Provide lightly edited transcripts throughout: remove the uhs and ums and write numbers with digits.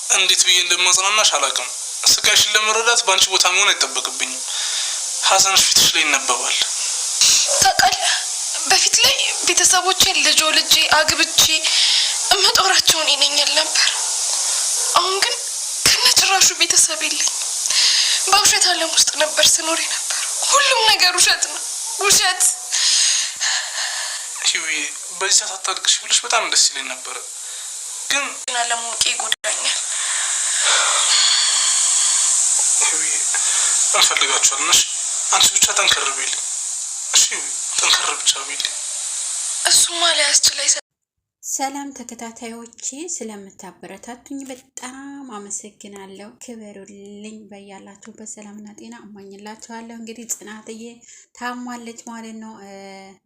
እንዴት ብዬ እንደማጽናናሽ አላውቅም። ስቃይሽን ለመረዳት በአንቺ ቦታ መሆን አይጠበቅብኝም። ሀዘንሽ ፊትሽ ላይ ይነበባል። ታውቃለህ፣ በፊት ላይ ቤተሰቦቼን ልጄ አግብቼ እምጦራቸው እኔ ነኝ ነበር። አሁን ግን ከነጭራሹ ቤተሰብ የለኝ። በውሸት ዓለም ውስጥ ነበር ስኖር ነበር። ሁሉም ነገር ውሸት ነው፣ ውሸት። ሂዊ፣ በዚህ ሰዓት አታልቅሽ ብለሽ በጣም ደስ ይለኝ ነበረ፣ ግን አለማወቄ ይጎዳኛል። ሂዊ፣ እንፈልጋችኋለን። አንቺ ብቻ ጠንከር በይልኝ። እሺ፣ ጠንከር ብቻ በይልኝ። እሱማ ሊያስችል አይሰ ሰላም ተከታታዮቼ፣ ስለምታበረታቱኝ በጣም አመሰግናለሁ። ክበሩልኝ። በያላችሁ በሰላምና ጤና እማኝላችኋለሁ። እንግዲህ ጽናትዬ ታሟለች ማለት ነው።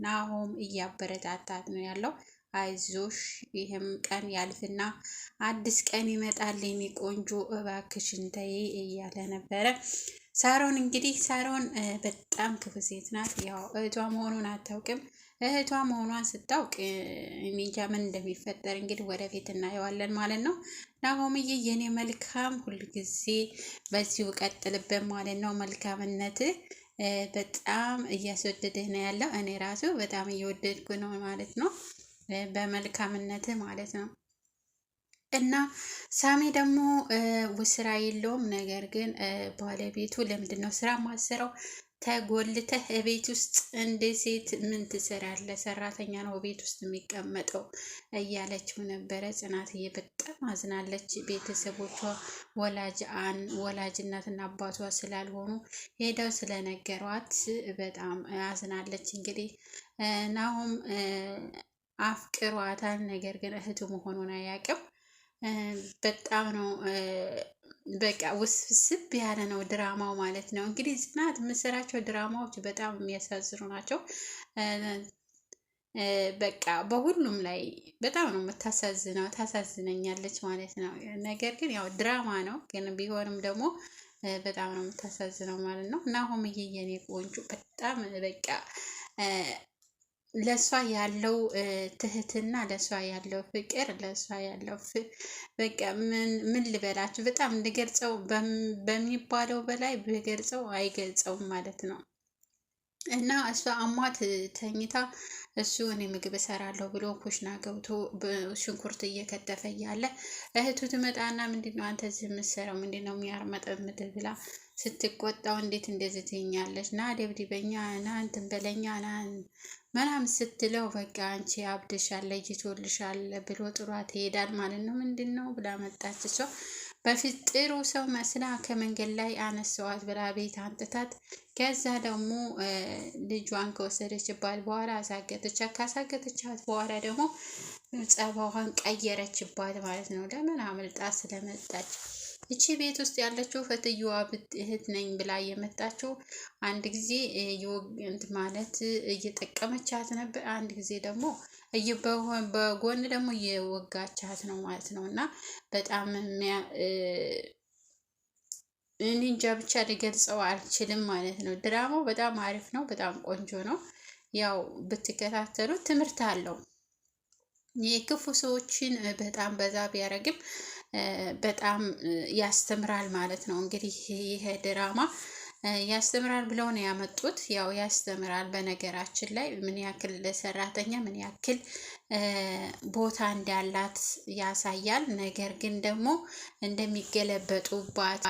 ናሆም እያበረታታት ነው ያለው። አይዞሽ፣ ይህም ቀን ያልፍና አዲስ ቀን ይመጣል የኔ ቆንጆ፣ እባክሽን ተይ እያለ ነበረ። ሳሮን እንግዲህ ሳሮን በጣም ክፉ ሴት ናት። ያው እህቷ መሆኑን አታውቅም። እህቷ መሆኗን ስታውቅ እኔ እንጃ ምን እንደሚፈጠር እንግዲህ ወደፊት እናየዋለን ማለት ነው። ናሆምዬ የኔ መልካም ሁልጊዜ በዚሁ ቀጥልበት ማለት ነው። መልካምነት በጣም እያስወደደህ ነው ያለው። እኔ ራሱ በጣም እየወደድኩ ነው ማለት ነው፣ በመልካምነት ማለት ነው። እና ሳሚ ደግሞ ስራ የለውም። ነገር ግን ባለቤቱ ለምንድን ነው ስራ ማሰራው? ተጎልተህ ቤት ውስጥ እንደ ሴት ምን ትሰራለህ? ሰራተኛ ነው ቤት ውስጥ የሚቀመጠው እያለችው ነበረ። ጽናትዬ በጣም አዝናለች። ቤተሰቦቿ ወላጅ እናትና አባቷ ስላልሆኑ ሄደው ስለነገሯት በጣም አዝናለች። እንግዲህ ናሆም አፍቅሯታል፣ ነገር ግን እህቱ መሆኑን አያውቅም። በጣም ነው በቃ ውስብስብ ያለ ነው ድራማው ማለት ነው። እንግዲህ ጽናት የምትሰራቸው ድራማዎች በጣም የሚያሳዝኑ ናቸው። በቃ በሁሉም ላይ በጣም ነው የምታሳዝነው፣ ታሳዝነኛለች ማለት ነው። ነገር ግን ያው ድራማ ነው፣ ግን ቢሆንም ደግሞ በጣም ነው የምታሳዝነው ማለት ነው። እና ሆምዬ የኔ ቆንጆ በጣም በቃ ለሷ ያለው ትህትና፣ ለሷ ያለው ፍቅር፣ ለሷ ያለው በቃ ምን ልበላችሁ፣ በጣም እንድገልጸው በሚባለው በላይ ብገልጸው አይገልጸውም ማለት ነው። እና እሷ አሟት ተኝታ እሱ እኔ ምግብ እሰራለሁ ብሎ ኩሽና ገብቶ ሽንኩርት እየከተፈ እያለ እህቱ ትመጣና ምንድነው አንተ እዚህ የምትሰራው? ምንድነው የሚያርመጠምጥ ብላ ስትቆጣው፣ እንዴት እንደዚህ ትይኛለች? ና ደብድበኛ፣ ና እንትን በለኛ፣ ና ምናምን ስትለው በቃ አንቺ አብድሻል፣ ለይቶልሻል ብሎ ጥሯት ይሄዳል ማለት ነው። ምንድን ነው ብላ መጣች። እሷ በፊት ጥሩ ሰው መስላ ከመንገድ ላይ አነሳዋት ብላ ቤት አንጥታት፣ ከዛ ደግሞ ልጇን ከወሰደችባት በኋላ አሳገተቻት። ካሳገተቻት በኋላ ደግሞ ጸባዋን ቀየረችባት ማለት ነው። ለምን አመልጣ ስለመጣች። እቺ ቤት ውስጥ ያለችው ፈትየዋ እህት ነኝ ብላ የመጣችው አንድ ጊዜ ማለት እየጠቀመቻት ነበር፣ አንድ ጊዜ ደግሞ በጎን ደግሞ እየወጋቻት ነው ማለት ነው። እና በጣም እኔ እንጃ ብቻ ልገልጸው አልችልም ማለት ነው። ድራማው በጣም አሪፍ ነው፣ በጣም ቆንጆ ነው። ያው ብትከታተሉ ትምህርት አለው። የክፉ ሰዎችን በጣም በዛ ቢያደርግም በጣም ያስተምራል ማለት ነው። እንግዲህ ይሄ ድራማ ያስተምራል ብለው ነው ያመጡት። ያው ያስተምራል። በነገራችን ላይ ምን ያክል ለሰራተኛ ምን ያክል ቦታ እንዳላት ያሳያል። ነገር ግን ደግሞ እንደሚገለበጡባት